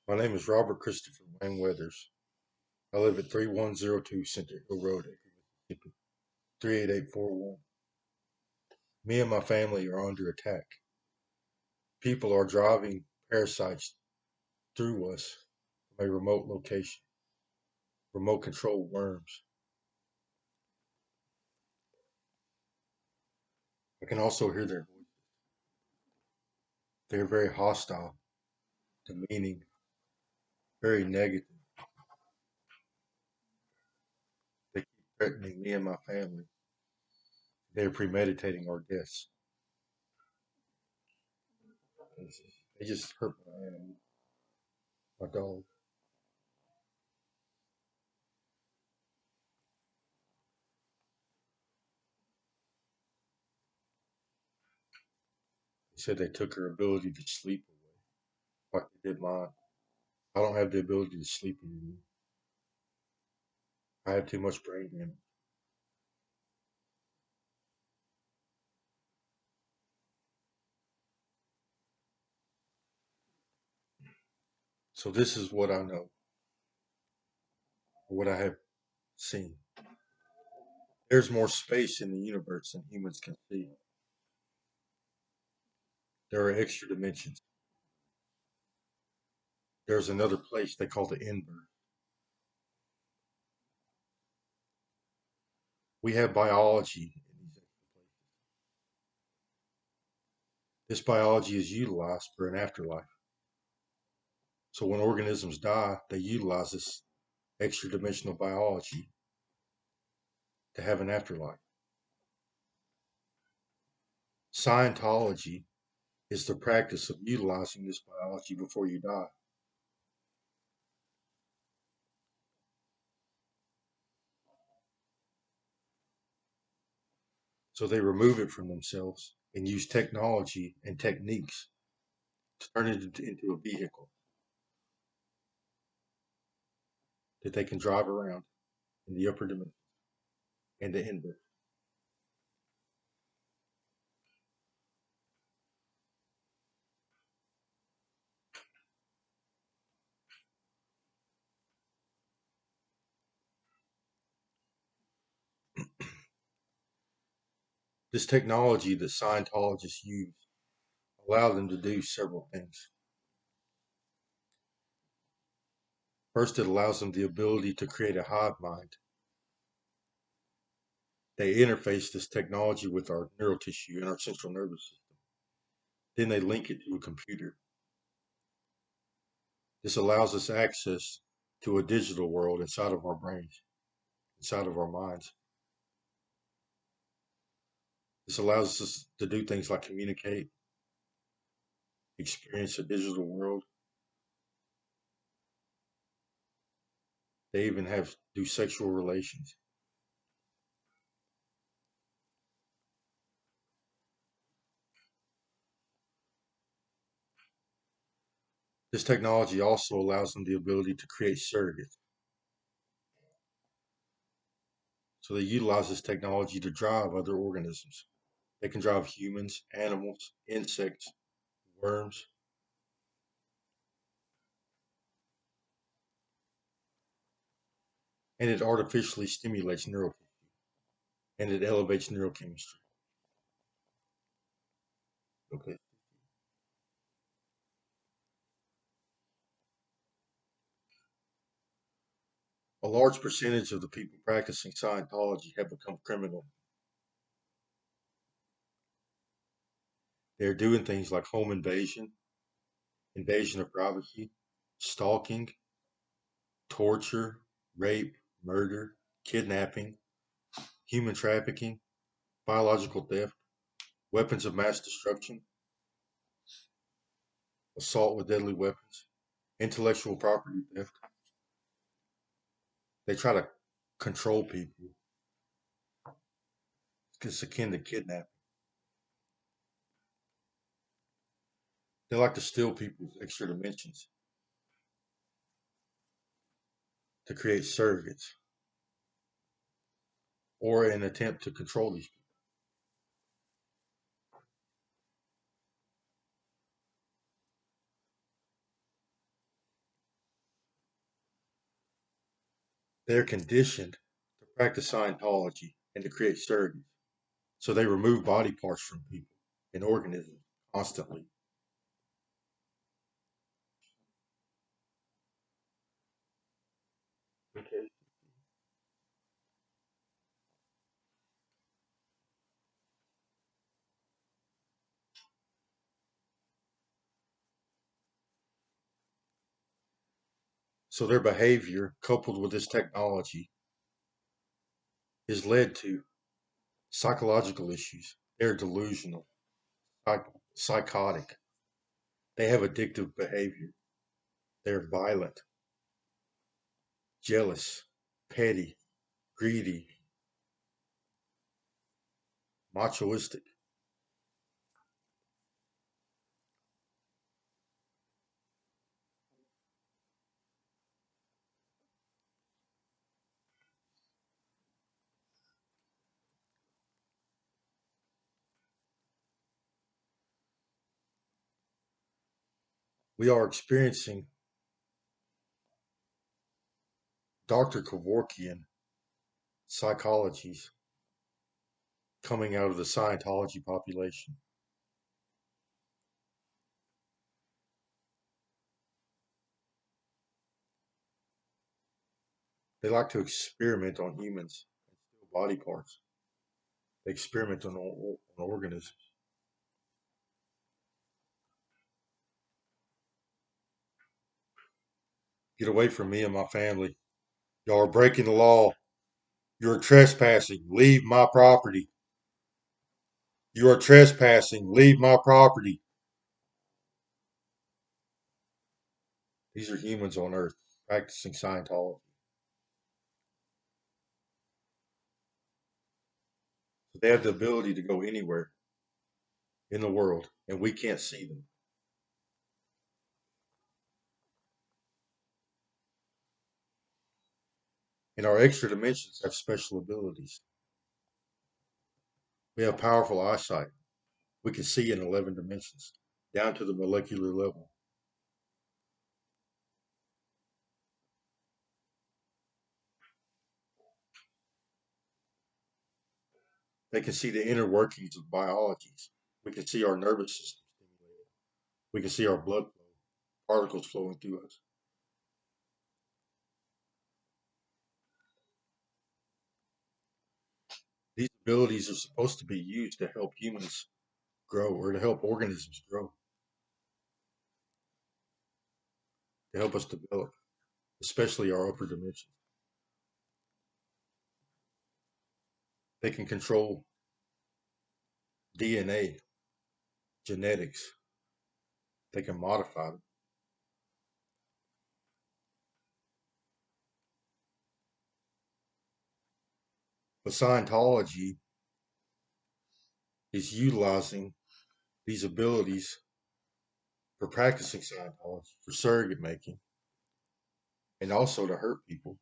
My name is Robert Christopher Wayne Weathers. I live at 3102 Center Hill Road, Acre, Mississippi, 38841. Me and my family are under attack. People are driving parasites through us from a remote location, remote controlled worms. I can also hear their voices. They're very hostile, demeaning, very negative. They keep threatening me and my family. They're premeditating our deaths. They just hurt my animal, my dog. They said they took her ability to sleep away, like they did mine. I don't have the ability to sleep anymore. I have too much brain damage. So this is what I know, or what I have seen. There's more space in the universe than humans can see. There are extra dimensions. There's another place they call the inverse. We have biology in these extra places. This biology is utilized for an afterlife. So when organisms die, they utilize this extra dimensional biology to have an afterlife. Scientology is the practice of utilizing this biology before you die. So they remove it from themselves and use technology and techniques to turn it into a vehicle that they can drive around in the upper dimension and the inverse. This technology that Scientologists use allow them to do several things. First, it allows them the ability to create a hive mind. They interface this technology with our neural tissue and our central nervous system. Then they link it to a computer. This allows us access to a digital world inside of our brains, inside of our minds. This allows us to do things like communicate, experience a digital world. They even have do sexual relations. This technology also allows them the ability to create surrogates. So they utilize this technology to drive other organisms. They can drive humans, animals, insects, worms, and it artificially stimulates neural tissue and it elevates neurochemistry. Okay. A large percentage of the people practicing Scientology have become criminal. They're doing things like home invasion, invasion of privacy, stalking, torture, rape, murder, kidnapping, human trafficking, biological theft, weapons of mass destruction, assault with deadly weapons, intellectual property theft. They try to control people. It's akin to kidnapping. They like to steal people's extra dimensions to create surrogates or an attempt to control these people. They are conditioned to practice Scientology and to create surrogates. So they remove body parts from people and organisms constantly. Okay. So their behavior, coupled with this technology, has led to psychological issues. They're delusional, psychotic. They have addictive behavior. They're violent, jealous, petty, greedy, machoistic. We are experiencing Dr. Kevorkian psychologies coming out of the Scientology population. They like to experiment on humans and steal body parts. They experiment on organisms. Get away from me and my family. Y'all are breaking the law. You are trespassing. Leave my property. You are trespassing. Leave my property. These are humans on Earth practicing Scientology. They have the ability to go anywhere in the world, and we can't see them. And our extra dimensions have special abilities. We have powerful eyesight. We can see in 11 dimensions, down to the molecular level. They can see the inner workings of biologies. We can see our nervous system stimulated. We can see our blood flow, particles flowing through us. These abilities are supposed to be used to help humans grow or to help organisms grow, to help us develop, especially our upper dimensions. They can control DNA, genetics. They can modify them. But Scientology is utilizing these abilities for practicing Scientology, for surrogate making, and also to hurt people.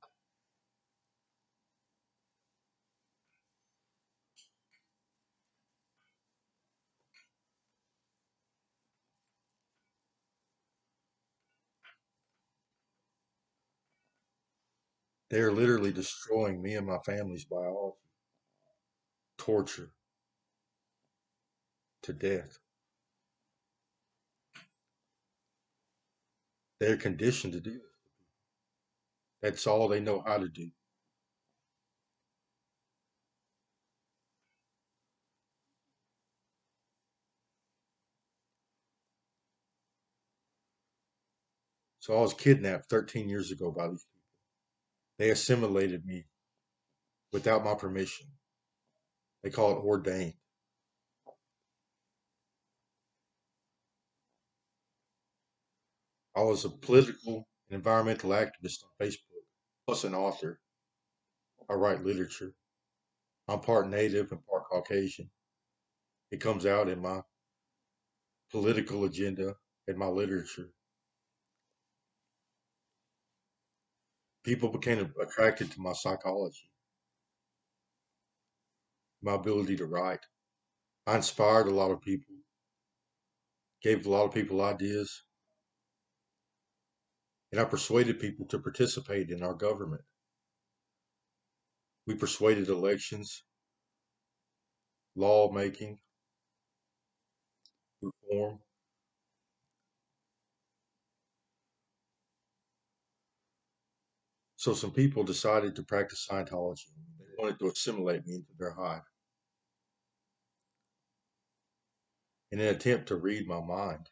They are literally destroying me and my family's biology, torture to death. They're conditioned to do this. That's all they know how to do. So I was kidnapped 13 years ago by these people. They assimilated me without my permission. They call it ordained. I was a political and environmental activist on Facebook, plus an author. I write literature. I'm part native and part Caucasian. It comes out in my political agenda and my literature. People became attracted to my psychology, my ability to write. I inspired a lot of people, gave a lot of people ideas, and I persuaded people to participate in our government. We persuaded elections, lawmaking, reform. So some people decided to practice Scientology. They wanted to assimilate me into their hive in an attempt to read my mind.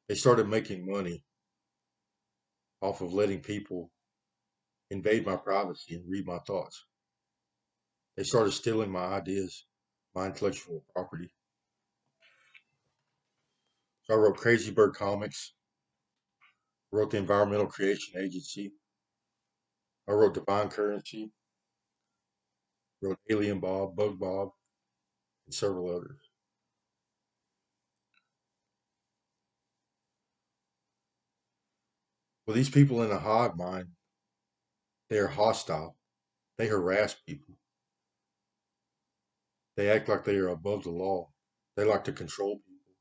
They started making money off of letting people invade my privacy and read my thoughts. They started stealing my ideas, my intellectual property. So I wrote Crazy Bird Comics, wrote the Environmental Creation Agency, I wrote Divine Currency, wrote Alien Bob, Bug Bob, and several others. Well, these people in the hive mind, they are hostile. They harass people. They act like they are above the law. They like to control people.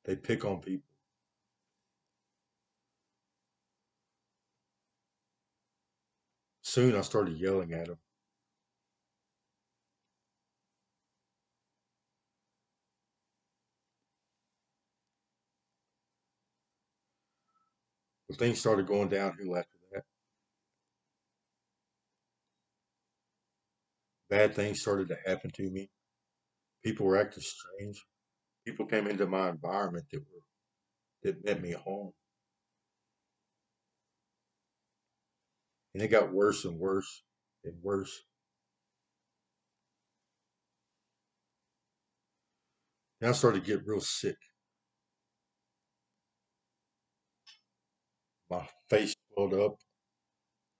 They pick on people. Soon I started yelling at them. But things started going downhill after that. Bad things started to happen to me. People were acting strange. People came into my environment that meant me harm. And it got worse and worse and worse. And I started to get real sick. My face swelled up.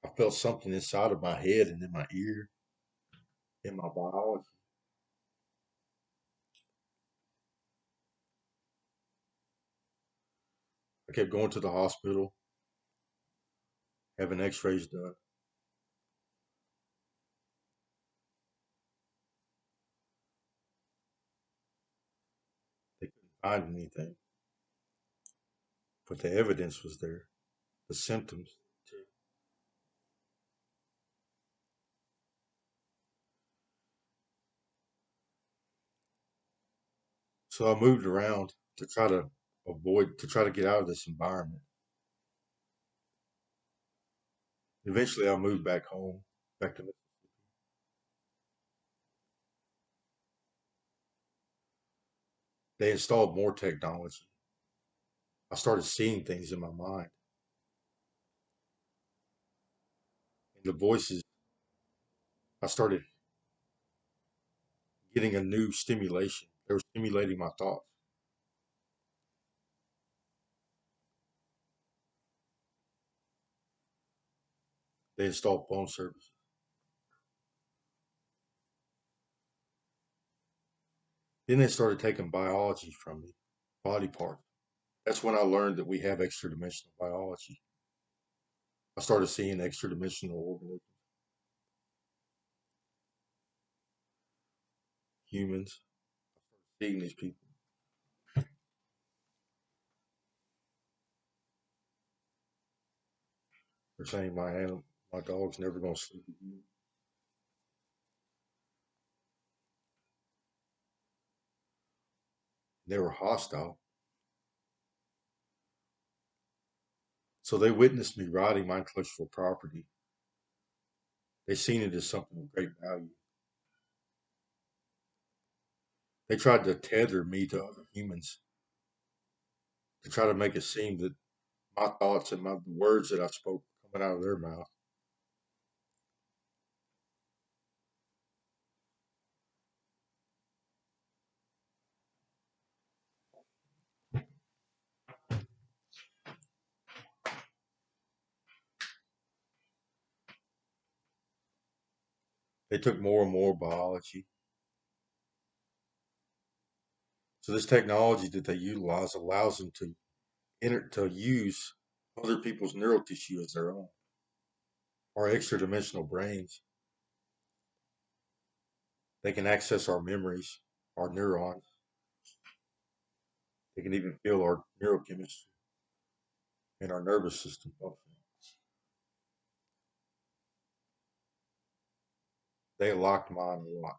I felt something inside of my head and in my ear, in my biology. I kept going to the hospital, having x-rays done. They couldn't find anything, but the evidence was there, the symptoms too. So I moved around to try to to try to get out of this environment. Eventually, I moved back home, back to. They installed more technology. I started seeing things in my mind, and the voices. I started getting a new stimulation. They were stimulating my thoughts. They installed phone service. Then they started taking biology from me, body parts. That's when I learned that we have extra dimensional biology. I started seeing extra dimensional organisms, humans, seeing these people. They're saying my dog's never gonna sleep again. They were hostile. So they witnessed me riding my intellectual property. They seen it as something of great value. They tried to tether me to other humans to try to make it seem that my thoughts and the words that I spoke coming out of their mouth, they took more and more biology. So this technology that they utilize allows them to to use other people's neural tissue as their own, our extra dimensional brains. They can access our memories, our neurons. They can even feel our neurochemistry and our nervous system function. They locked mine a lot.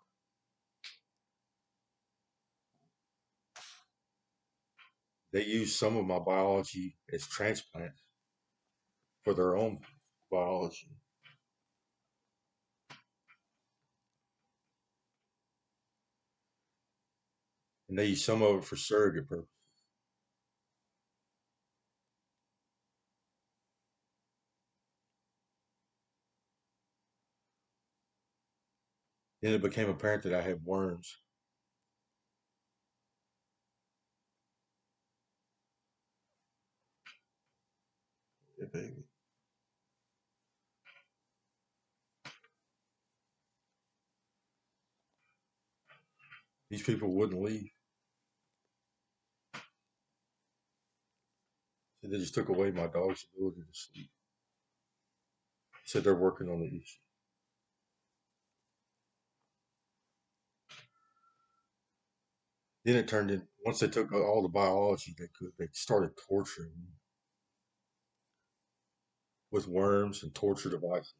They used some of my biology as transplants for their own biology. And they used some of it for surrogate purposes. Then it became apparent that I had worms. Yeah, baby. These people wouldn't leave. So they just took away my dog's ability to sleep. Said they're working on the issue. Then it turned in, once they took all the biology they could, they started torturing me with worms and torture devices.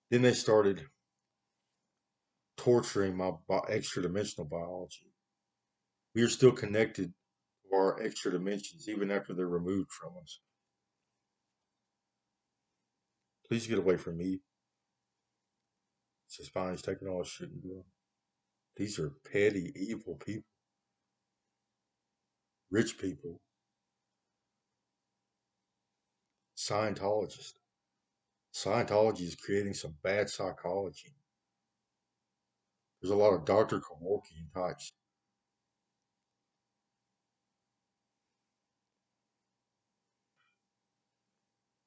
Then they started torturing my extra dimensional biology. We are still connected to our extra dimensions even after they're removed from us. Please get away from me. Says fine, he's taking all his shit and going. These are petty, evil people, rich people, Scientologists. Scientology is creating some bad psychology. There's a lot of Dr. Kevorkian types,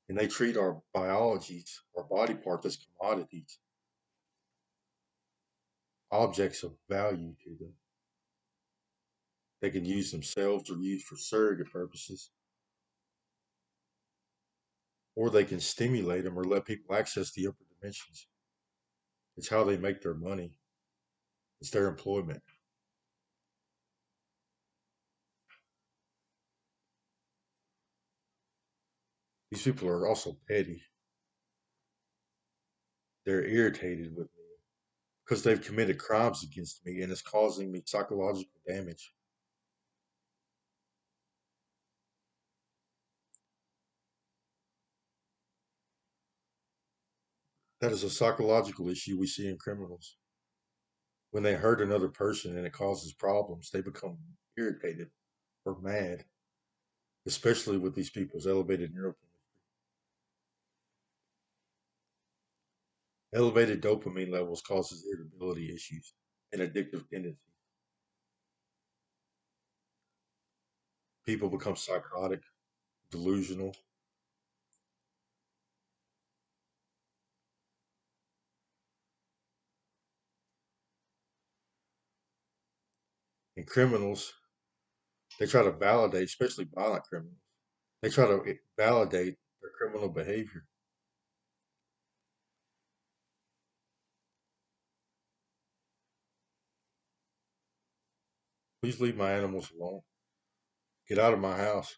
and they treat our biologies, our body parts, as commodities, objects of value to them. They can use themselves or use for surrogate purposes, or they can stimulate them or let people access the upper dimensions. It's how they make their money. It's their employment. These people are also petty. They're irritated with me because they've committed crimes against me and it's causing me psychological damage. That is a psychological issue we see in criminals. When they hurt another person and it causes problems, they become irritated or mad, especially with these people's elevated neurochemistry. Elevated dopamine levels causes irritability issues and addictive tendencies. People become psychotic, delusional, and criminals, they try to validate, especially violent criminals, they try to validate their criminal behavior. Please leave my animals alone. Get out of my house.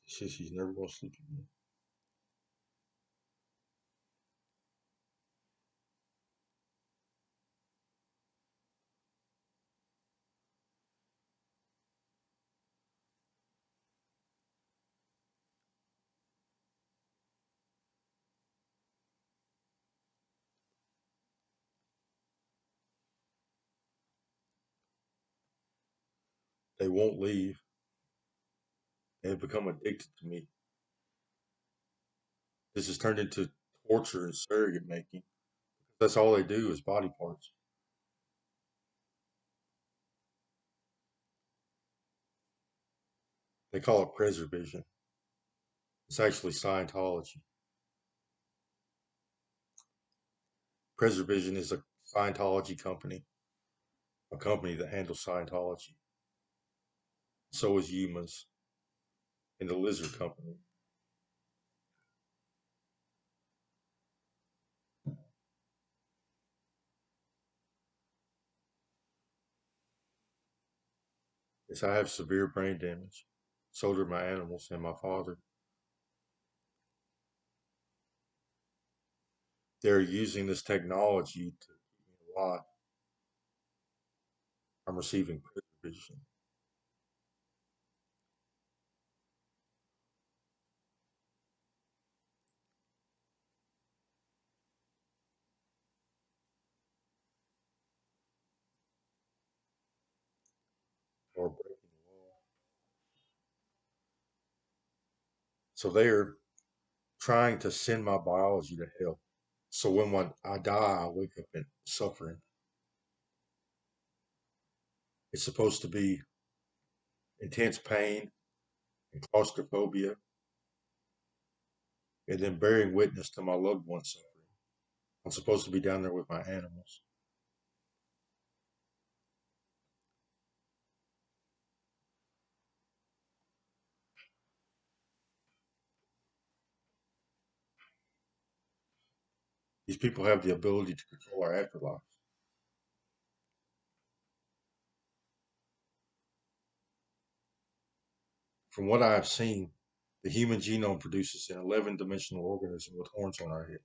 She says she's never going to sleep again. They won't leave. They have become addicted to me. This has turned into torture and surrogate making. That's all they do is body parts. They call it preservision. It's actually Scientology. Preservision is a Scientology company, a company that handles Scientology. So is Humas. in the lizard company. Yes, I have severe brain damage. So do my animals and my father. They're using this technology to keep me alive. I'm receiving prison vision or breaking the law. So they are trying to send my biology to hell. So when I die, I wake up in suffering. It's supposed to be intense pain and claustrophobia, and then bearing witness to my loved ones suffering. I'm supposed to be down there with my animals. These people have the ability to control our afterlife. From what I have seen, the human genome produces an 11-dimensional organism with horns on our head.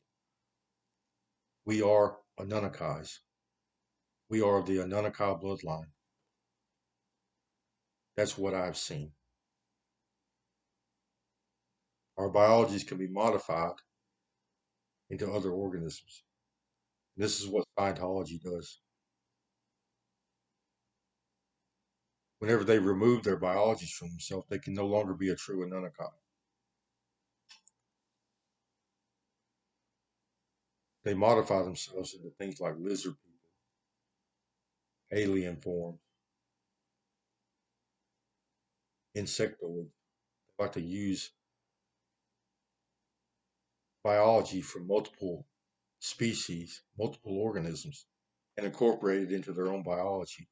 We are Anunnakis. We are of the Anunnaki bloodline. That's what I've seen. Our biologies can be modified into other organisms. This is what Scientology does. Whenever they remove their biologies from themselves, they can no longer be a true Anunnaki. They modify themselves into things like lizard people, alien forms, insectoids. They like to use biology from multiple species, multiple organisms, and incorporate it into their own biology.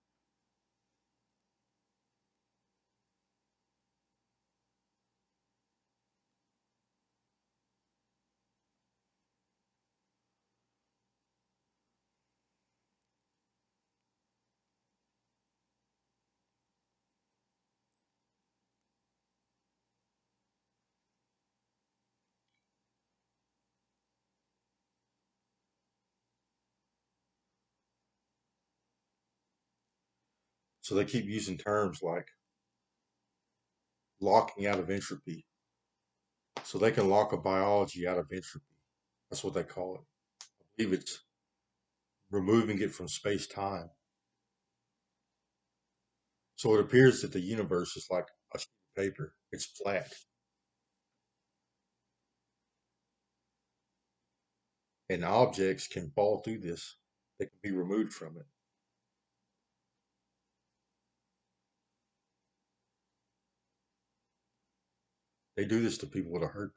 So they keep using terms like locking out of entropy. So they can lock a biology out of entropy. That's what they call it. I believe it's removing it from space time. So it appears that the universe is like a sheet of paper. It's flat, and objects can fall through this. They can be removed from it. They do this to people to hurt them.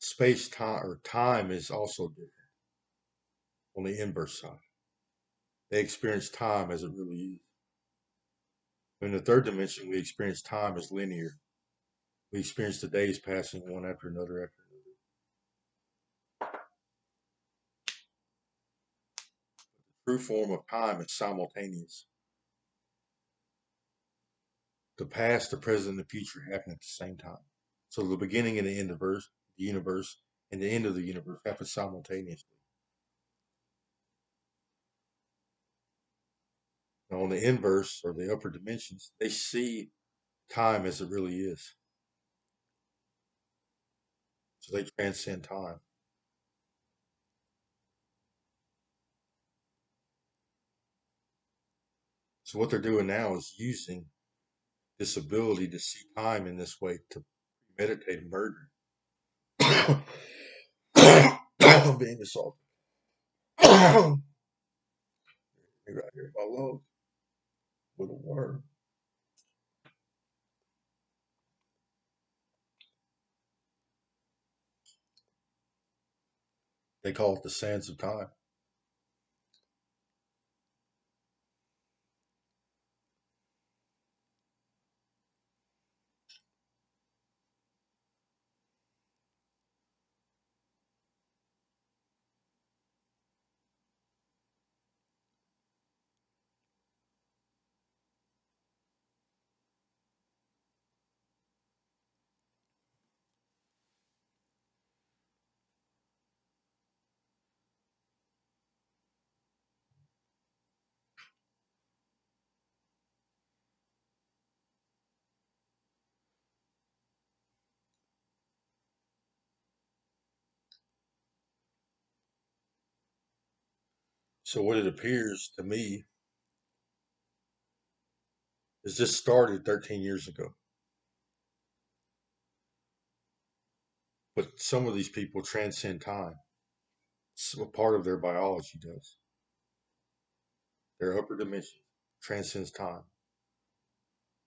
Space time or time is also different on the inverse side. They experience time as it really is. In the third dimension, we experience time as linear. We experience the days passing one after another after another. The true form of time is simultaneous. The past, the present, and the future happen at the same time. So the beginning and the end of the universe, and the end of the universe happen simultaneously. Now, on the inverse or the upper dimensions, they see time as it really is. So they transcend time. So what they're doing now is using this ability to see time in this way to meditate murder. I'm being assaulted. Right here, my love, with a worm. They call it the sands of time. So what it appears to me is this started 13 years ago, but some of these people transcend time. It's a part of their biology does. Their upper dimension transcends time.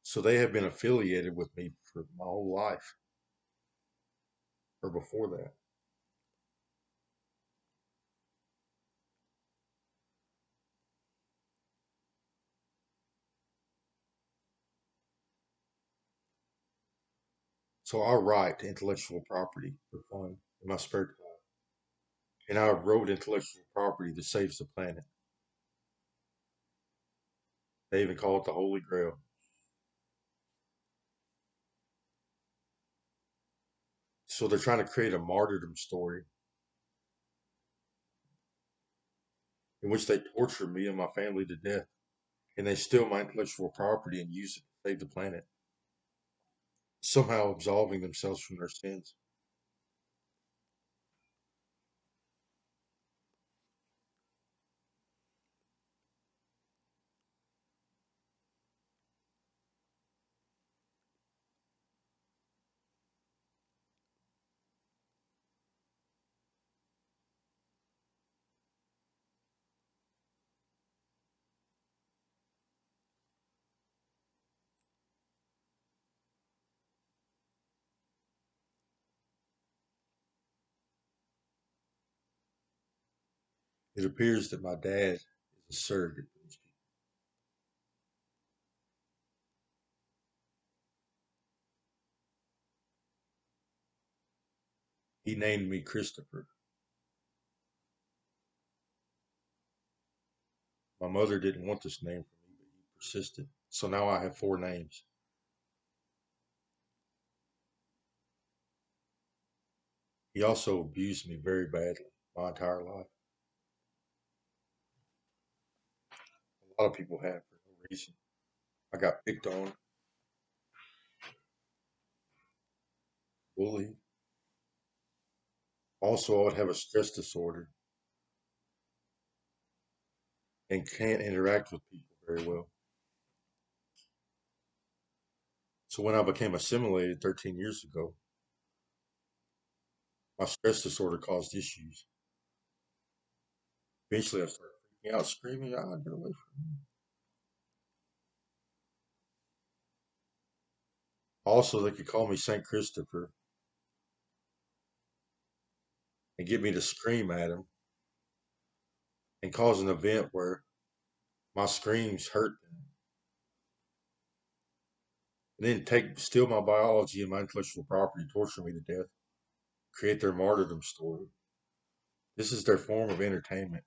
So they have been affiliated with me for my whole life or before that. So I write intellectual property for fun in my spare time. And I wrote intellectual property that saves the planet. They even call it the Holy Grail. So they're trying to create a martyrdom story in which they torture me and my family to death. And they steal my intellectual property and use it to save the planet, somehow absolving themselves from their sins. It appears that my dad is a surrogate for these people. He named me Christopher. My mother didn't want this name for me, but he persisted. So now I have four names. He also abused me very badly my entire life. A lot of people have for no reason. I got picked on, bullied. Also, I would have a stress disorder and can't interact with people very well. So when I became assimilated 13 years ago, my stress disorder caused issues. Eventually, I started freaking out, screaming, "Ah, get away from me!" Also, they could call me Saint Christopher and get me to scream at him and cause an event where my screams hurt them, and then steal my biology and my intellectual property, torture me to death, create their martyrdom story. This is their form of entertainment.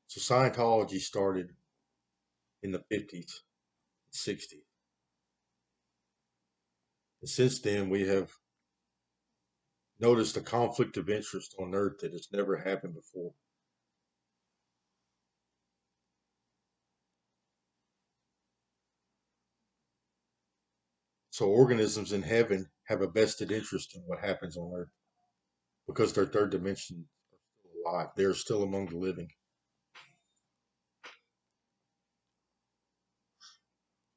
So Scientology started in the 50s, 60s. And since then, we have Notice the conflict of interest on Earth that has never happened before. So organisms in heaven have a vested interest in what happens on Earth because their third dimension are still alive. They are still among the living.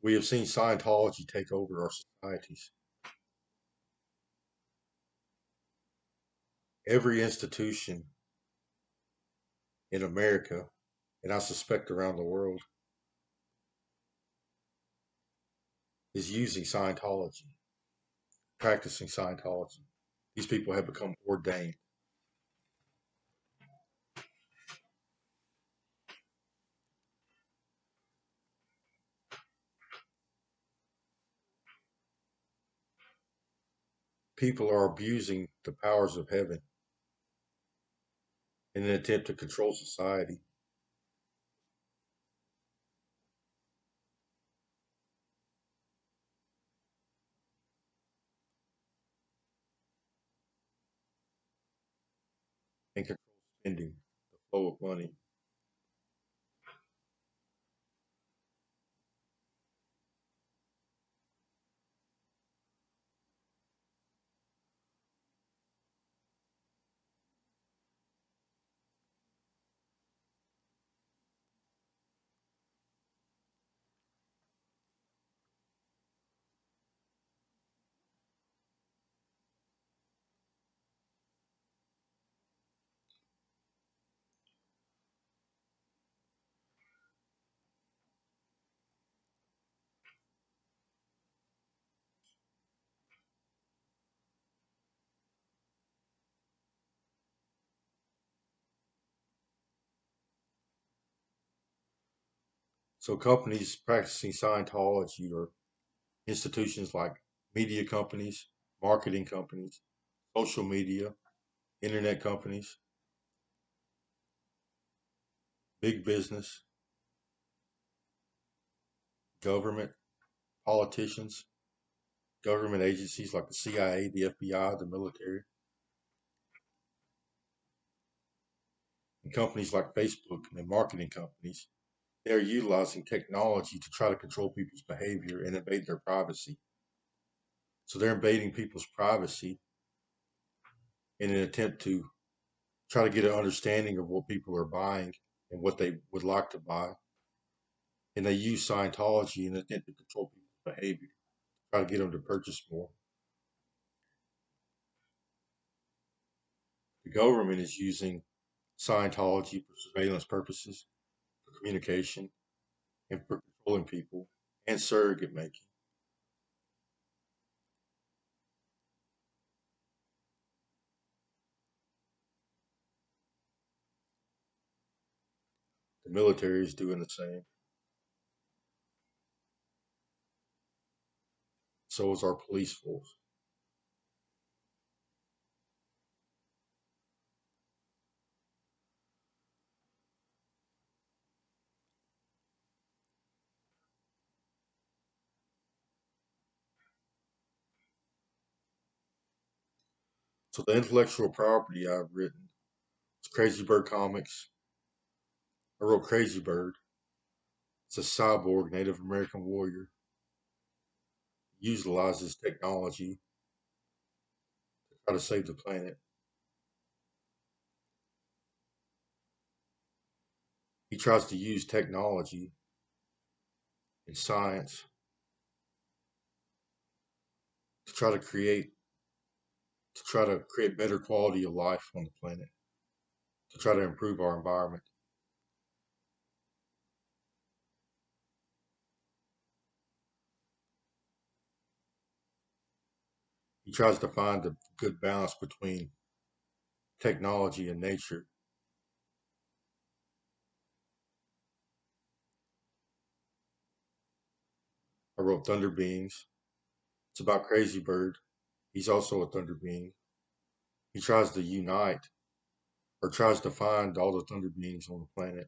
We have seen Scientology take over our societies. Every institution in America, and I suspect around the world, is using Scientology, practicing Scientology. These people have become ordained. People are abusing the powers of heaven in an attempt to control society. And control spending, the flow of money. So companies practicing Scientology are institutions like media companies, marketing companies, social media, internet companies, big business, government, politicians, government agencies like the CIA, the FBI, the military, and companies like Facebook and marketing companies. They are utilizing technology to try to control people's behavior and invade their privacy. So they're invading people's privacy in an attempt to try to get an understanding of what people are buying and what they would like to buy. And they use Scientology in an attempt to control people's behavior, try to get them to purchase more. The government is using Scientology for surveillance purposes, for communication, and for controlling people and surrogate making. The military is doing the same. So is our police force. So the intellectual property I've written is Crazy Bird Comics. I wrote Crazy Bird. It's a cyborg Native American warrior. He utilizes technology to try to save the planet. He tries to use technology and science to try to create better quality of life on the planet, to try to improve our environment. He tries to find a good balance between technology and nature. I wrote Thunder Beings. It's about Crazy Bird. He's also a Thunder Being. He tries to unite or tries to find all the Thunder Beings on the planet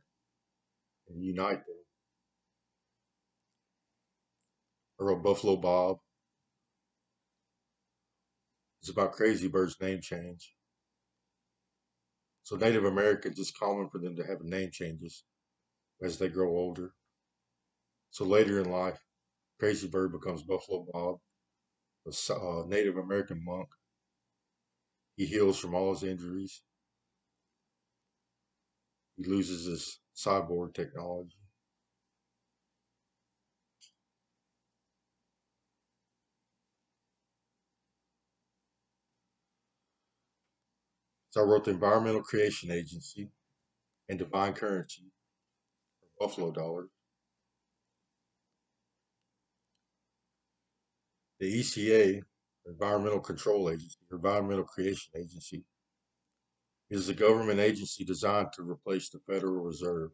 and unite them. I wrote Buffalo Bob. It's about Crazy Bird's name change. So Native Americans, it's common for them to have name changes as they grow older. So later in life, Crazy Bird becomes Buffalo Bob, a Native American monk. He heals from all his injuries. He loses his cyborg technology. So I wrote the Environmental Creation Agency and Divine Currency, Buffalo Dollars. The ECA, Environmental Control Agency, Environmental Creation Agency, is a government agency designed to replace the Federal Reserve.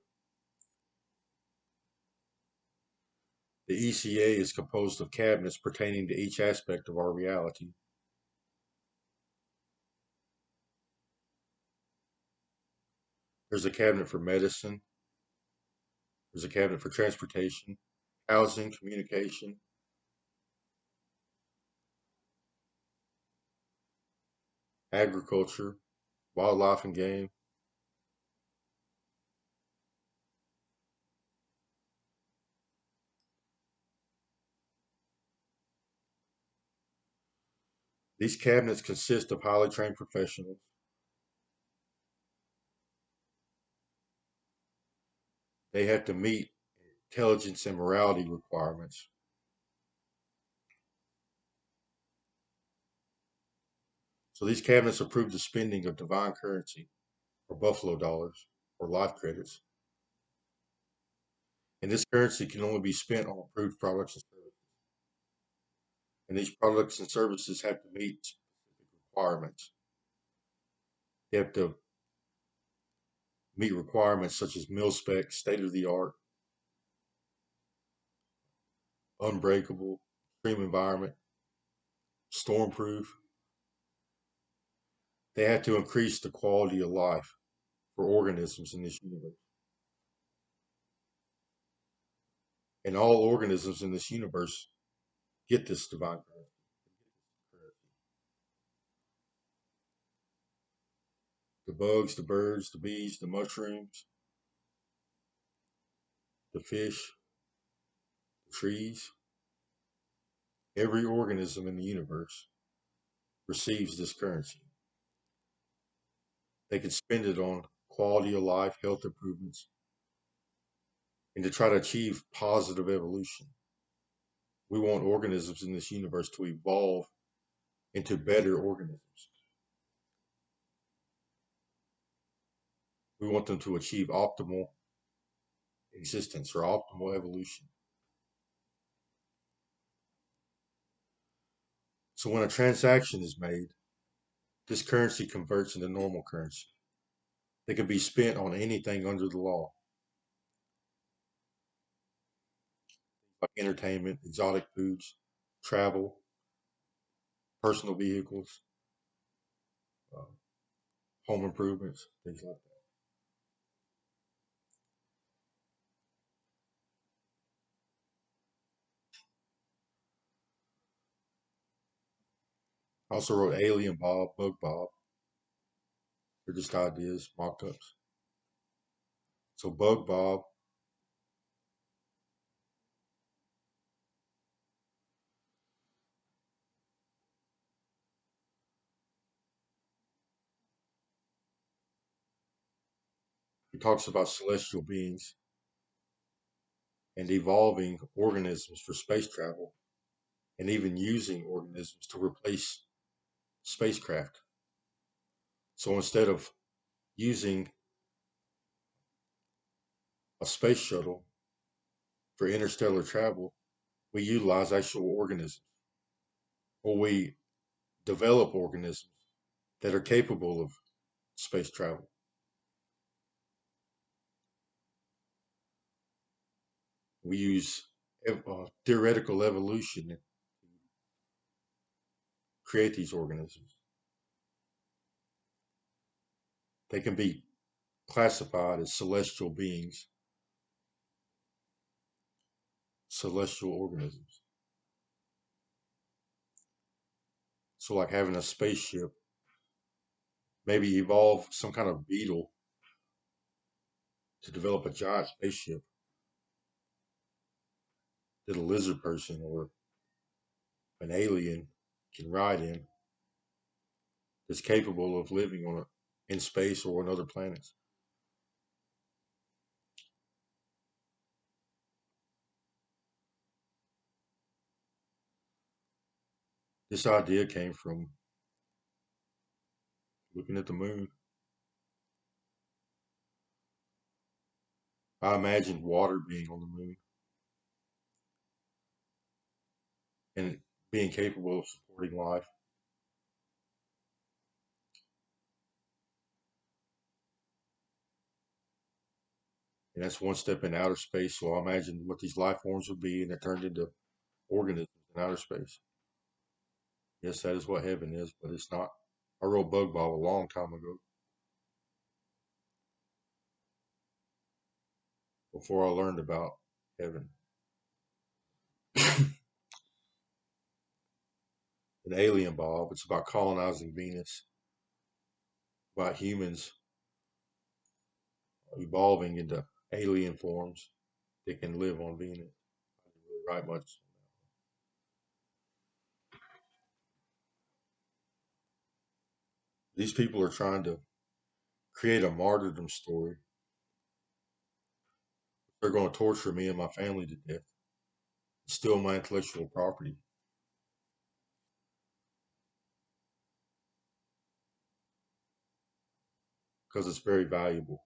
The ECA is composed of cabinets pertaining to each aspect of our reality. There's a cabinet for medicine, there's a cabinet for transportation, housing, communication, agriculture, wildlife and game. These cabinets consist of highly trained professionals. They have to meet intelligence and morality requirements. So these cabinets approve the spending of divine currency, or buffalo dollars, or life credits. And this currency can only be spent on approved products and services. And these products and services have to meet specific requirements. They have to meet requirements such as mil spec, state of the art, unbreakable, extreme environment, stormproof. They have to increase the quality of life for organisms in this universe. And all organisms in this universe get this divine currency. The bugs, the birds, the bees, the mushrooms, the fish, the trees, every organism in the universe receives this currency. They can spend it on quality of life, health improvements, and to try to achieve positive evolution. We want organisms in this universe to evolve into better organisms. We want them to achieve optimal existence or optimal evolution. So when a transaction is made, this currency converts into normal currency. They can be spent on anything under the law, like entertainment, exotic foods, travel, personal vehicles, uh, home improvements, things like that. I also wrote Alien Bob, Bug Bob. They're just ideas, mock ups. So Bug Bob, he talks about celestial beings and evolving organisms for space travel and even using organisms to replace spacecraft. So instead of using a space shuttle for interstellar travel, we utilize actual organisms or we develop organisms that are capable of space travel. We use theoretical evolution to create these organisms. They can be classified as celestial beings, celestial organisms. So, like having a spaceship, maybe evolve some kind of beetle to develop a giant spaceship that a lizard person or an alien can ride in that's capable of living in space or on other planets. This idea came from looking at the moon. I imagined water being on the moon and being capable of supporting life. And that's one step in outer space. So I imagined what these life forms would be, and it turned into organisms in outer space. Yes, that is what heaven is, but it's not. I wrote Bug Ball a long time ago before I learned about heaven. An Alien Bob. It's about colonizing Venus, about humans evolving into alien forms that can live on Venus. I didn't really write much. These people are trying to create a martyrdom story. They're going to torture me and my family to death, steal my intellectual property because it's very valuable.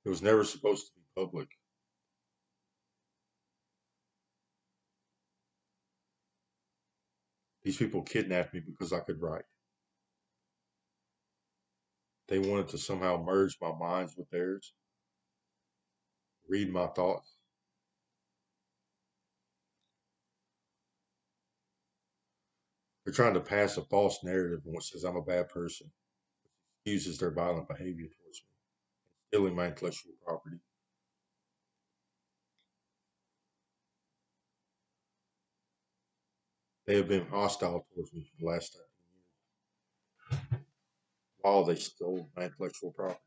It was never supposed to be public. These people kidnapped me because I could write. They wanted to somehow merge my minds with theirs, read my thoughts. They're trying to pass a false narrative in which says I'm a bad person, uses their violent behavior towards me, stealing my intellectual property. They have been hostile towards me for the last 13 years while they stole my intellectual property.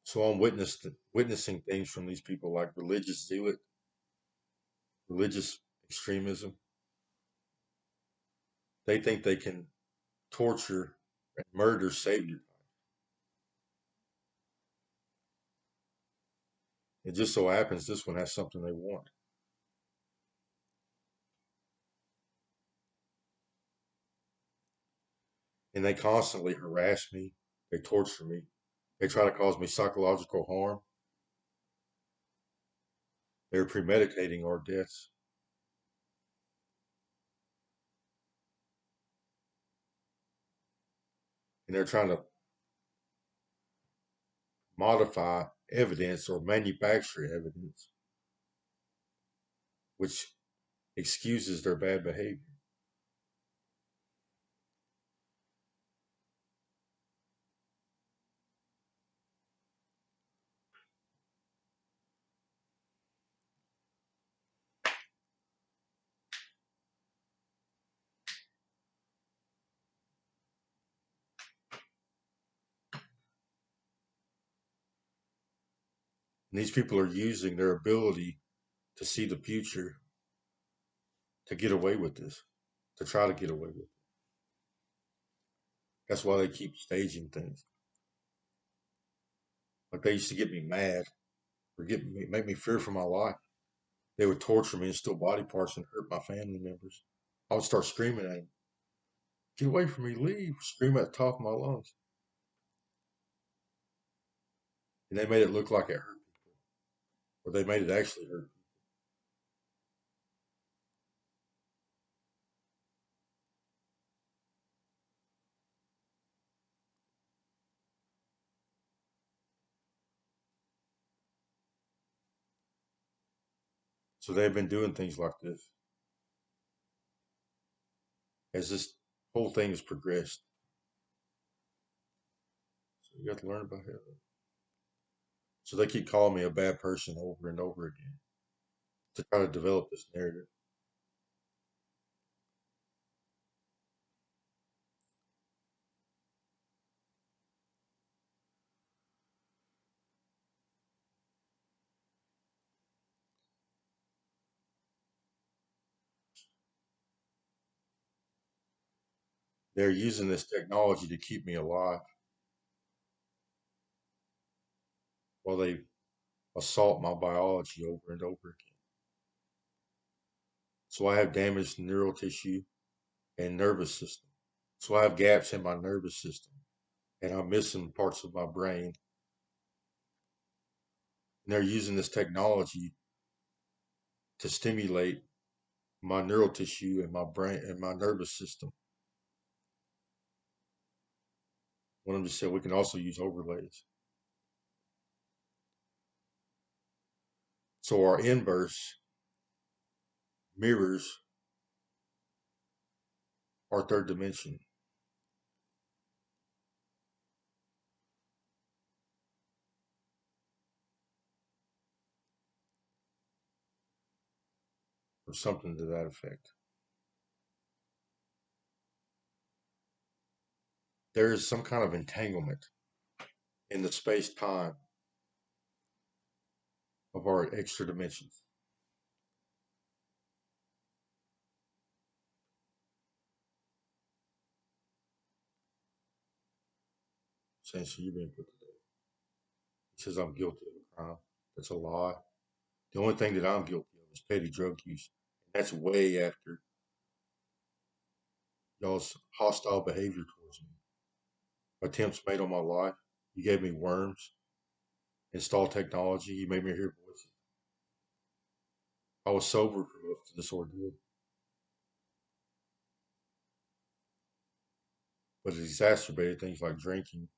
So I'm witnessing things from these people like religious zealot, religious extremism. They think they can torture and murder Savior. It just so happens this one has something they want. And they constantly harass me. They torture me. They try to cause me psychological harm. They're premeditating our deaths. And they're trying to modify evidence or manufacture evidence which excuses their bad behavior. And these people are using their ability to see the future to get away with this, to try to get away with it. That's why they keep staging things. Like they used to get me mad or make me fear for my life. They would torture me and steal body parts and hurt my family members. I would start screaming at them, "Get away from me, leave!" Scream at the top of my lungs. And they made it look like it hurt people, or they made it actually hurt. So they've been doing things like this. as this whole thing has progressed. So you got to learn about it. So they keep calling me a bad person over and over again to try to develop this narrative. They're using this technology to keep me alive while they assault my biology over and over again. So I have damaged neural tissue and nervous system. So I have gaps in my nervous system and I'm missing parts of my brain. And they're using this technology to stimulate my neural tissue and my brain and my nervous system. One of them just said we can also use overlays. So our inverse mirrors our third dimension. Or something to that effect. There is some kind of entanglement in the space time of our extra dimensions. Saying, so you're being put to death. He says I'm guilty of a crime. That's a lie. The only thing that I'm guilty of is petty drug use. And that's way after y'all's hostile behavior towards me. Attempts made on my life. You gave me worms, installed technology. You made me hear voices. I was sober for most of this ordeal, but it exacerbated things like drinking.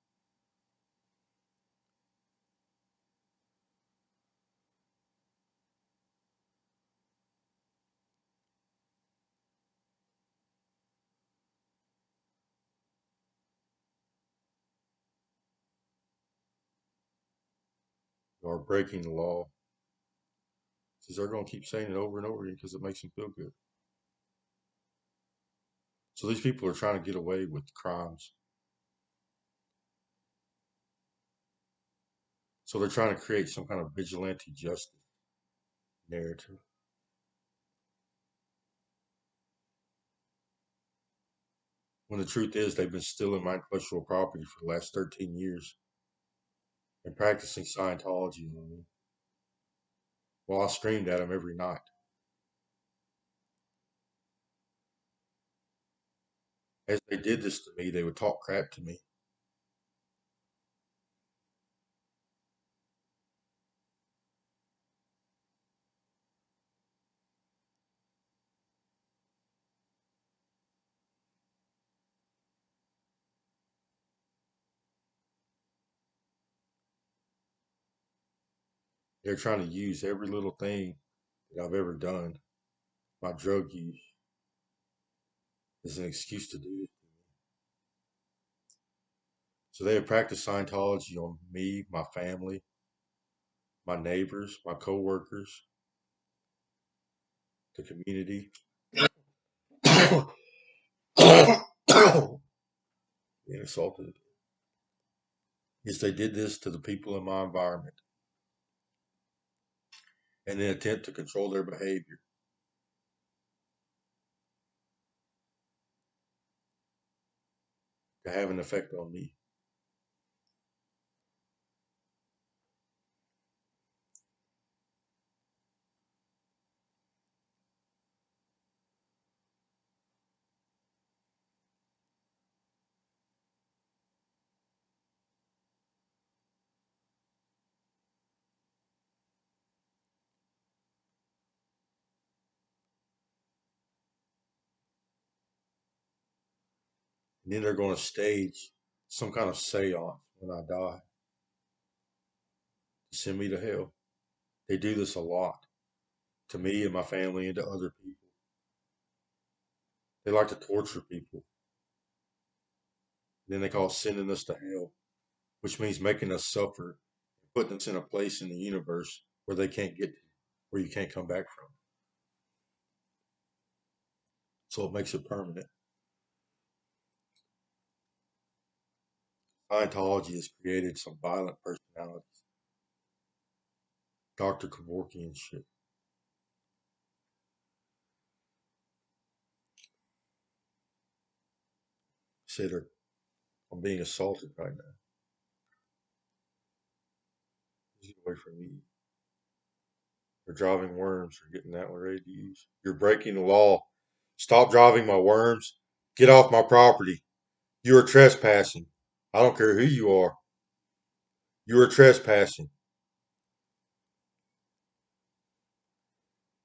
Or breaking the law. Because they're going to keep saying it over and over again because it makes them feel good. So these people are trying to get away with crimes. So they're trying to create some kind of vigilante justice narrative. When the truth is, they've been stealing my intellectual property for the last 13 years and practicing Scientology on me while I screamed at them every night. As they did this to me, they would talk crap to me. They're trying to use every little thing that I've ever done, my drug use, as an excuse to do it. So they have practiced Scientology on me, my family, my neighbors, my coworkers, the community. Being assaulted. Yes, they did this to the people in my environment in an attempt to control their behavior, to have an effect on me. And then they're going to stage some kind of seance when I die to send me to hell. They do this a lot to me and my family and to other people. They like to torture people. Then they call it sending us to hell, which means making us suffer, putting us in a place in the universe where they can't get to, where you can't come back from. So it makes it permanent. Scientology has created some violent personalities. Dr. Kevorkian shit. Said I'm being assaulted right now. Get away from me. They're driving worms. They're getting that one ready to use. You're breaking the law. Stop driving my worms. Get off my property. You are trespassing. I don't care who you are. You are trespassing.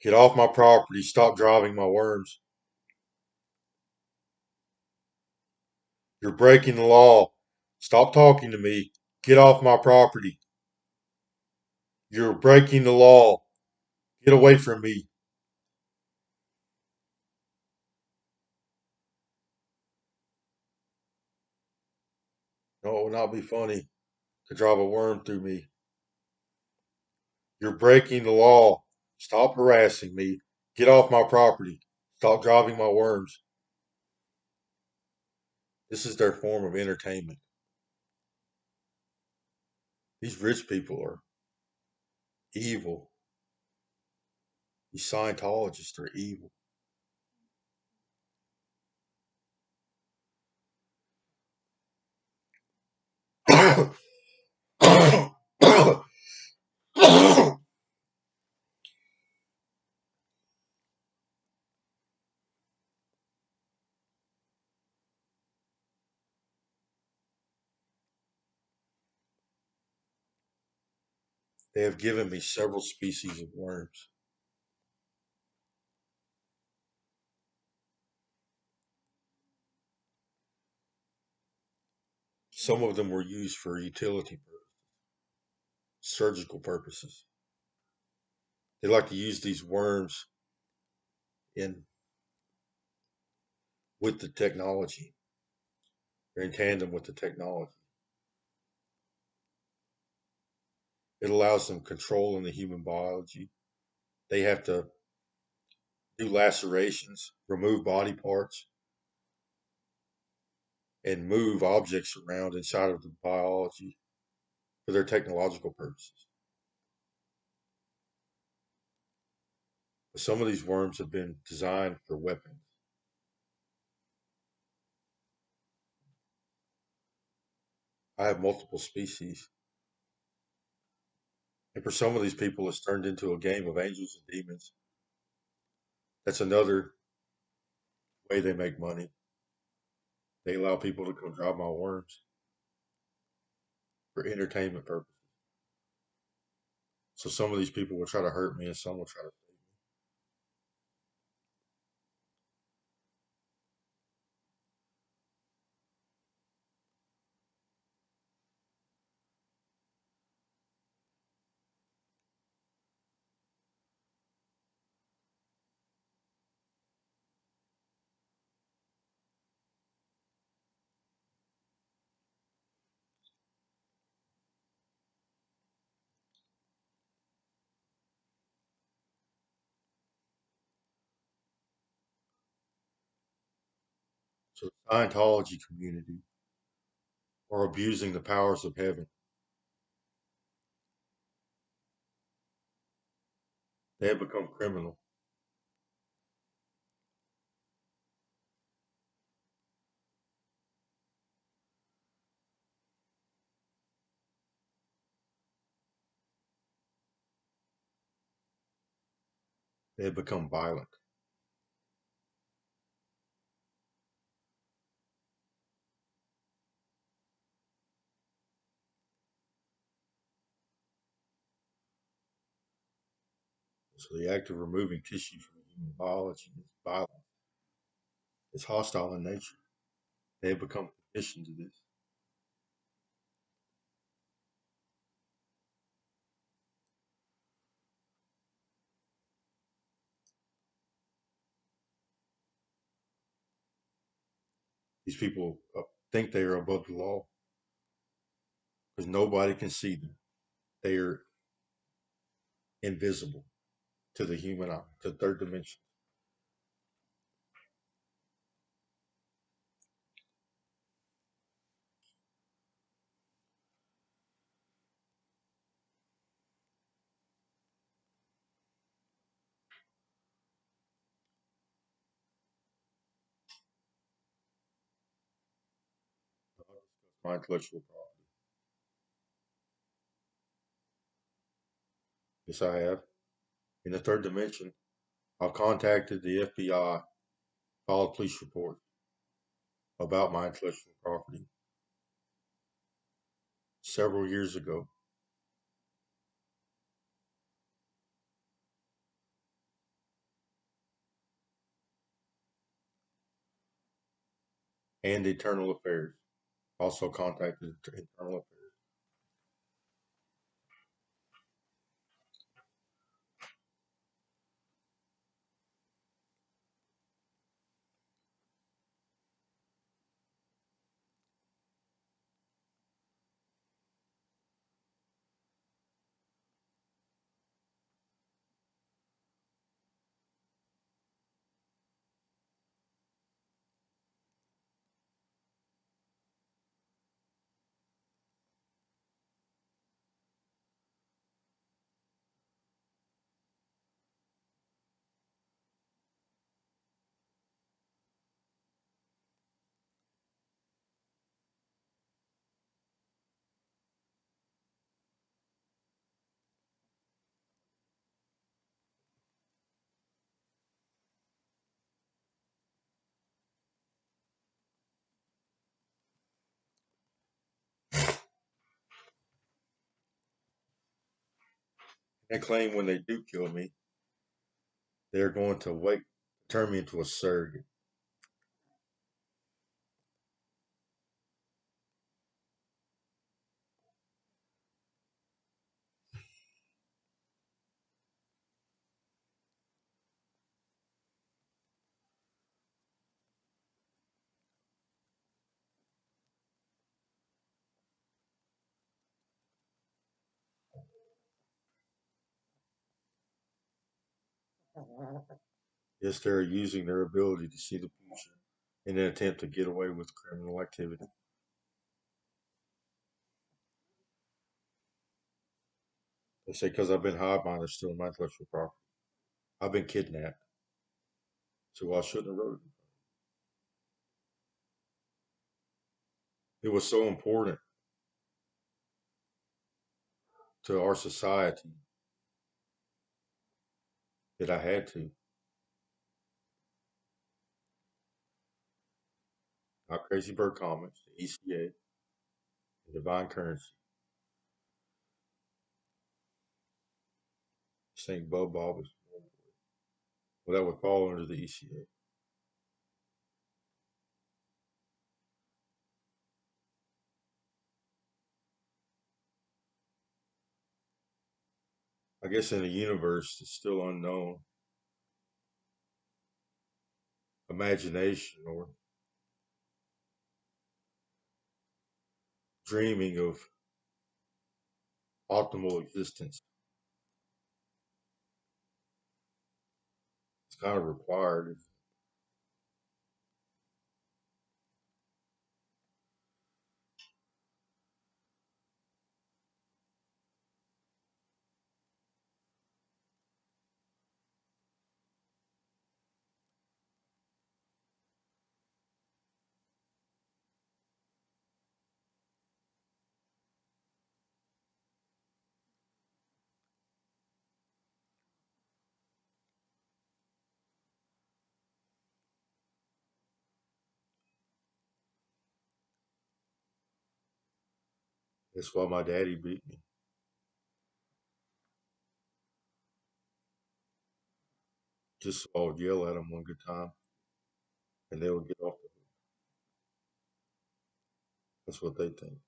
Get off my property. Stop driving my worms. You're breaking the law. Stop talking to me. Get off my property. You're breaking the law. Get away from me. No, it will not be funny to drive a worm through me. You're breaking the law. Stop harassing me. Get off my property. Stop driving my worms. This is their form of entertainment. These rich people are evil. These Scientologists are evil. They have given me several species of worms. Some of them were used for utility purposes, surgical purposes. They like to use these worms in with the technology. They're in tandem with the technology. It allows them control in the human biology. They have to do lacerations, remove body parts, and move objects around inside of the biology for their technological purposes. But some of these worms have been designed for weapons. I have multiple species. And for some of these people, it's turned into a game of angels and demons. That's another way they make money. They allow people to come drive my worms for entertainment purposes. So some of these people will try to hurt me and some will try to save me. So the Scientology community are abusing the powers of heaven. They have become criminal. They have become violent. So the act of removing tissue from human biology is violent. It's hostile in nature. They have become conditioned to this. These people think they are above the law because nobody can see them. They are invisible to the human eye, to the third dimension. My intellectual property. Yes, I have. In the third dimension, I've contacted the FBI, filed a police report about my intellectual property several years ago, and Internal Affairs. Also contacted Internal Affairs. They claim when they do kill me, they're going to turn me into a surrogate. Yes, they're using their ability to see the future in an attempt to get away with criminal activity. They say because I've been hive minded stealing my intellectual property. I've been kidnapped, so I shouldn't have wrote it. It was so important to our society that I had to. Not Crazy Bird Comics, the ECA, and Divine Currency. St. Bub Bob is well, that would fall under the ECA. I guess in a universe that's still unknown, imagination or dreaming of optimal existence is kind of required. That's why my daddy beat me. Just so I would yell at him one good time and they would get off the hook. That's what they think.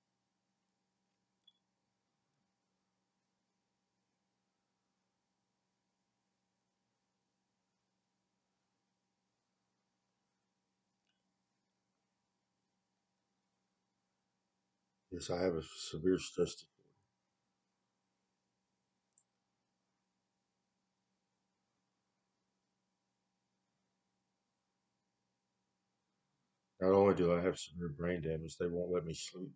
Yes, I have a severe stress disorder. Not only do I have severe brain damage, they won't let me sleep.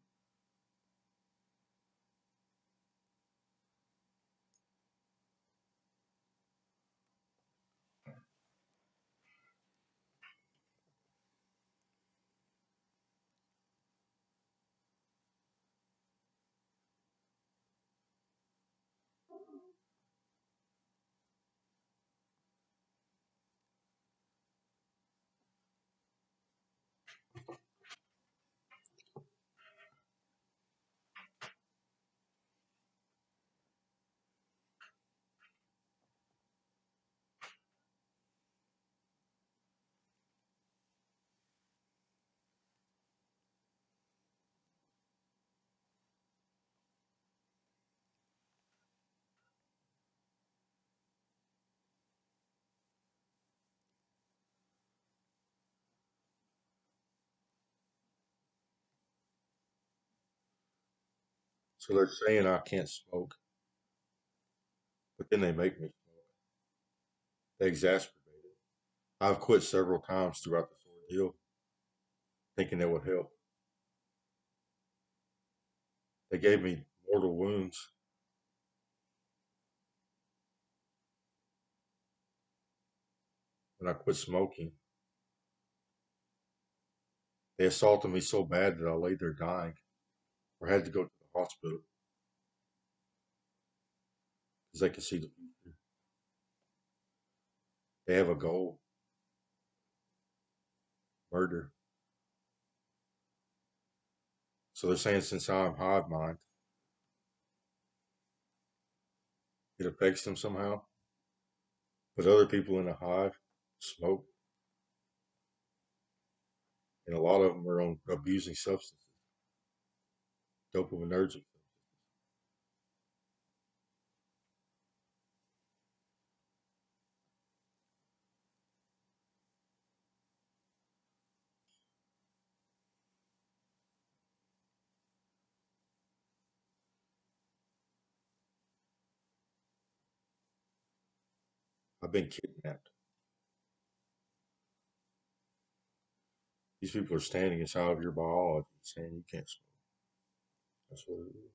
So they're saying I can't smoke, but then they make me smoke. They exacerbate it. I've quit several times throughout this ordeal, thinking it would help. They gave me mortal wounds when I quit smoking. They assaulted me so bad that I lay there dying or had to go to the hospital because they could see the future. They have a goal, murder. So they're saying since I'm hive mind, it affects them somehow. But other people in the hive smoke, and a lot of them are on abusing substances, dopaminergic. I've been kidnapped. These people are standing inside of your biology saying you can't smoke. That's what it is.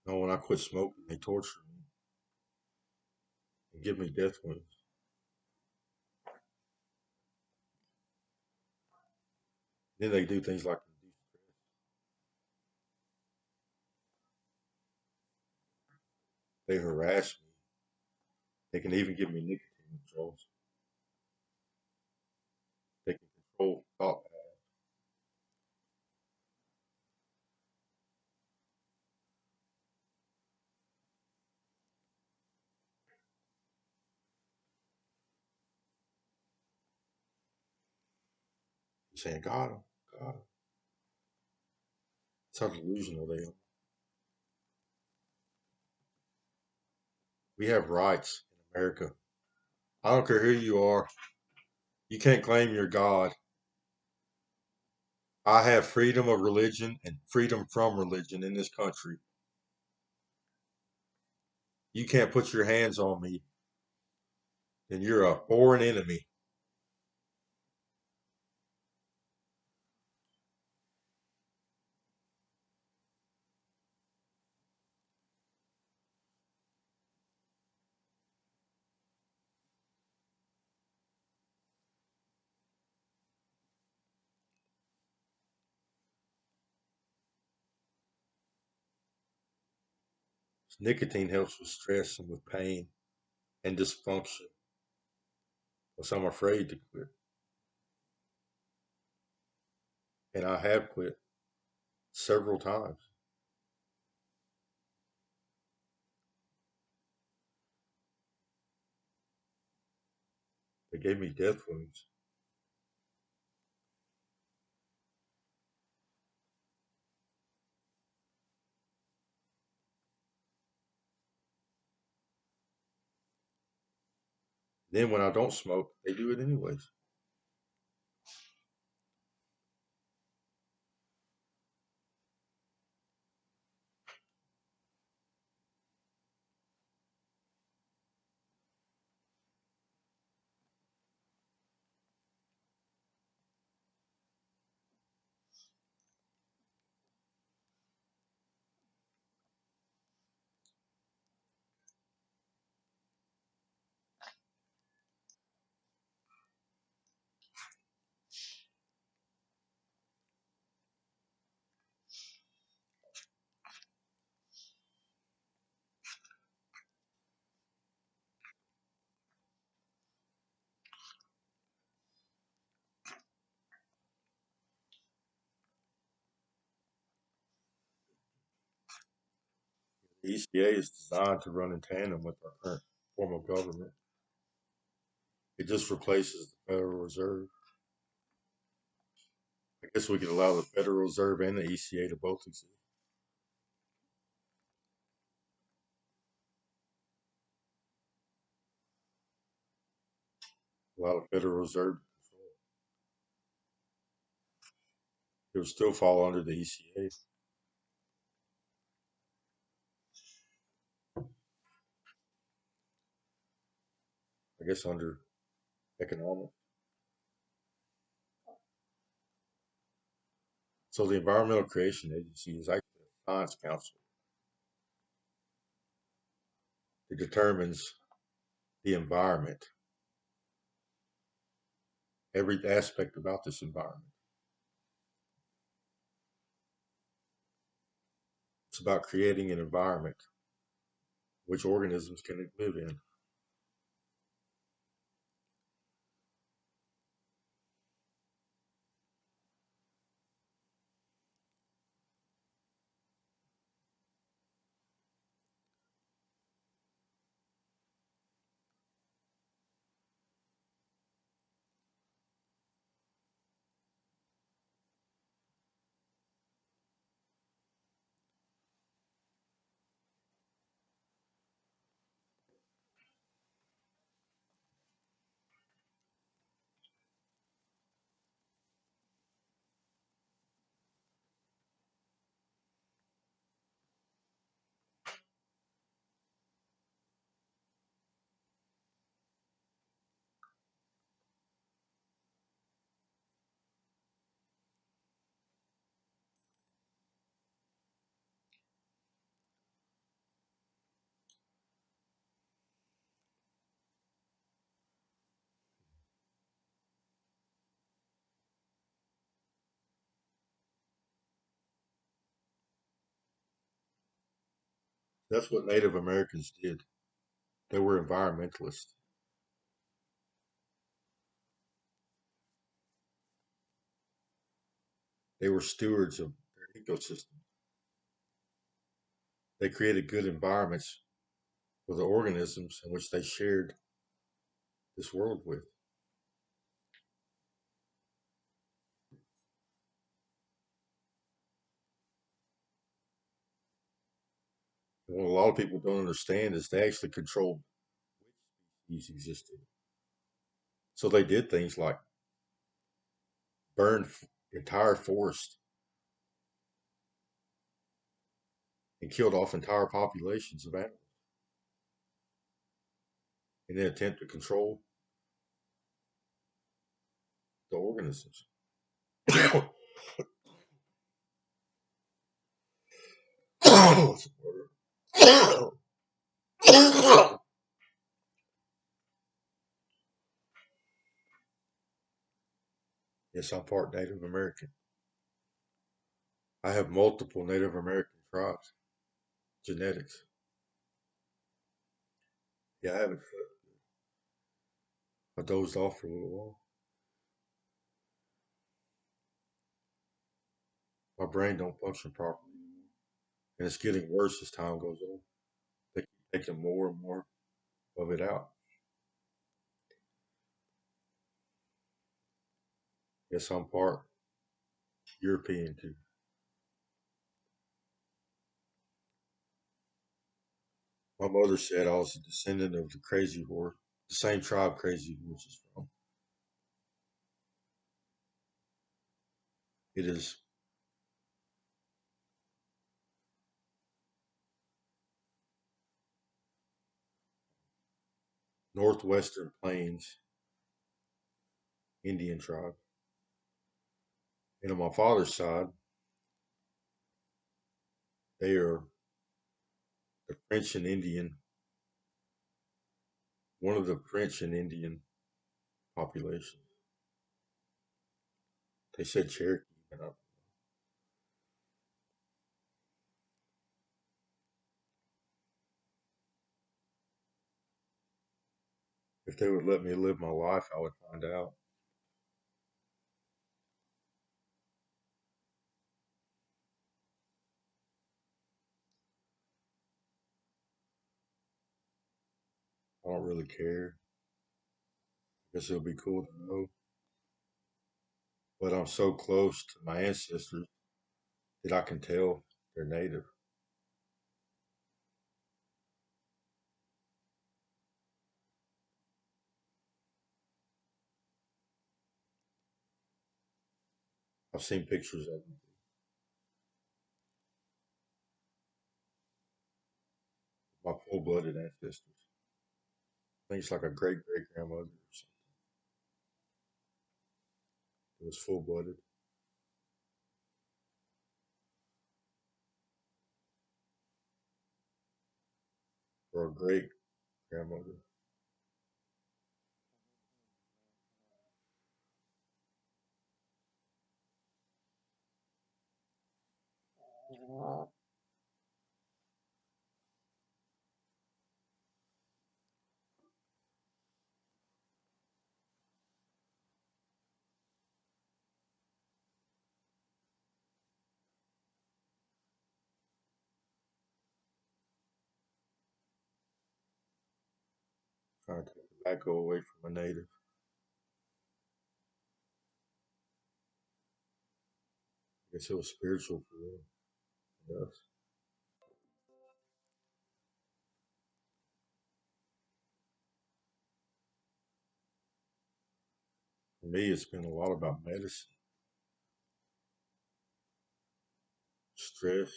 No, when I quit smoking, they torture me and give me death wounds. Then they do things like they harass me. They can even give me nicotine withdrawals. They can control thought patterns. You're saying, got them, got them. That's how delusional they are. We have rights in America. I don't care who you are. You can't claim you're God. I have freedom of religion and freedom from religion in this country. You can't put your hands on me, then you're a foreign enemy. Nicotine helps with stress and with pain and dysfunction. Because I'm afraid to quit. And I have quit several times. They gave me death wounds. Then when I don't smoke, they do it anyways. The ECA is designed to run in tandem with our current form of government. It just replaces the Federal Reserve. I guess we could allow the Federal Reserve and the ECA to both exist. Allow the Federal Reserve to control it. It would still fall under the ECA. I guess under economic. So the Environmental Creation Agency is actually a science council that determines the environment, every aspect about this environment. It's about creating an environment which organisms can live in. That's what Native Americans did. They were environmentalists. They were stewards of their ecosystem. They created good environments for the organisms in which they shared this world with. And what a lot of people don't understand is they actually controlled which species existed. So they did things like burn entire forests and killed off entire populations of animals in an attempt to control the organisms. Yes, I'm part Native American. I have multiple Native American tribes, genetics. Yeah, I haven't. I dozed off for a little while. My brain don't function properly anymore, and it's getting worse as time goes on. They keep taking more and more of it out. Yes, I'm part European too. My mother said I was a descendant of the crazy horse, The same tribe Crazy Horse is from. It is Northwestern Plains Indian tribe. And on my father's side, they are the French and Indian, one of the French and Indian populations. They said Cherokee, and if they would let me live my life, I would find out. I don't really care. I guess it'll be cool to know. But I'm so close to my ancestors that I can tell they're native. I've seen pictures of them. My full blooded ancestors. I think it's like a great great grandmother or something. It was full blooded. Or a great grandmother. Trying to take tobacco away from a native. I guess it was spiritual for them. Yes. For me, it's been a lot about medicine, stress,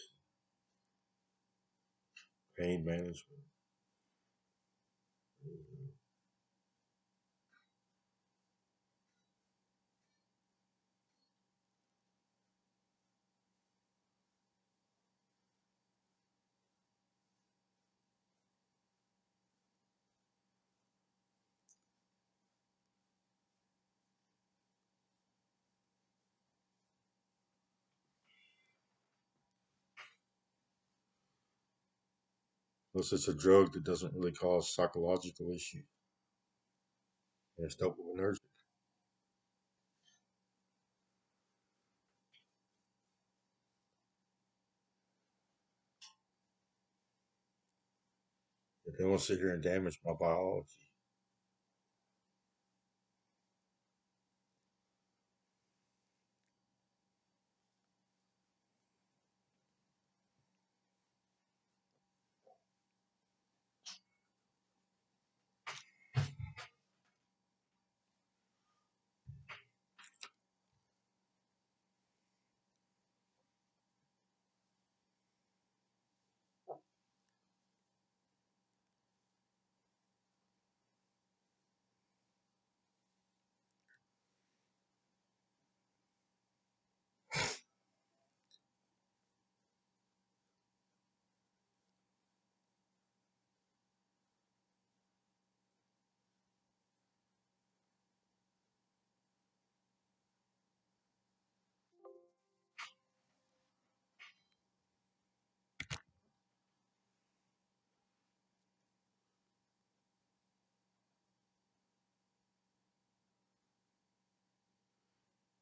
pain management. Plus, it's a drug that doesn't really cause psychological issues, and it's dopaminergic. If they want to sit here and damage my biology,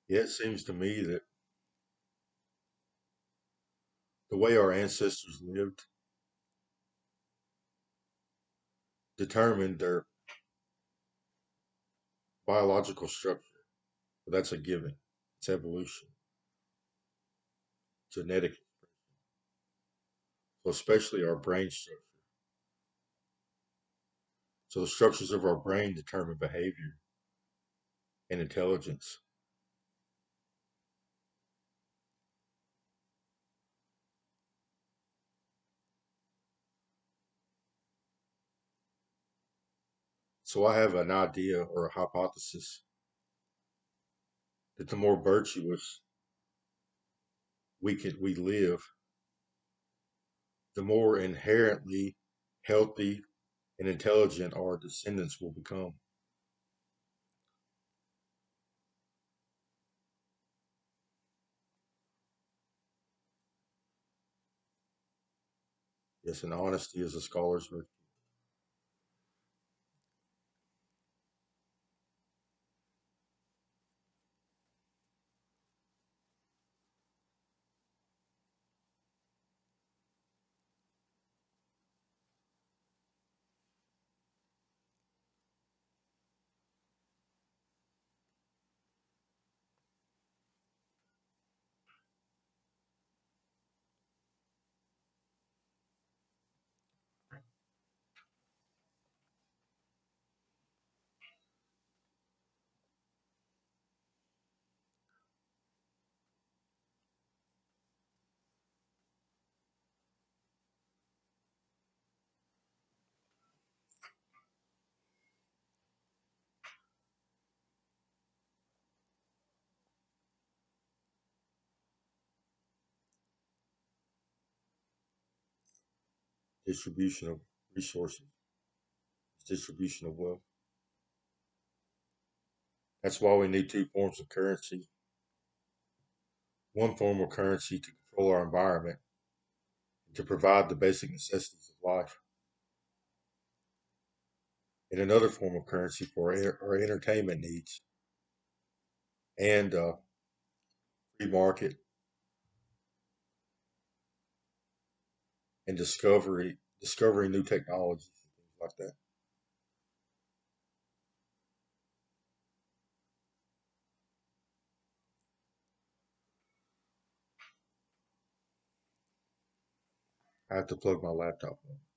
yeah, it seems to me that the way our ancestors lived determined their biological structure. But that's a given. It's evolution, genetic, so especially our brain structure. So the structures of our brain determine behavior and intelligence. So I have an idea or a hypothesis that the more virtuous we live, the more inherently healthy and intelligent our descendants will become. Yes, and honesty is a scholar's virtue. Distribution of resources, distribution of wealth. That's why we need two forms of currency. One form of currency to control our environment and to provide the basic necessities of life, and another form of currency for our entertainment needs and free market and discovering new technologies and things like that. I have to plug my laptop in.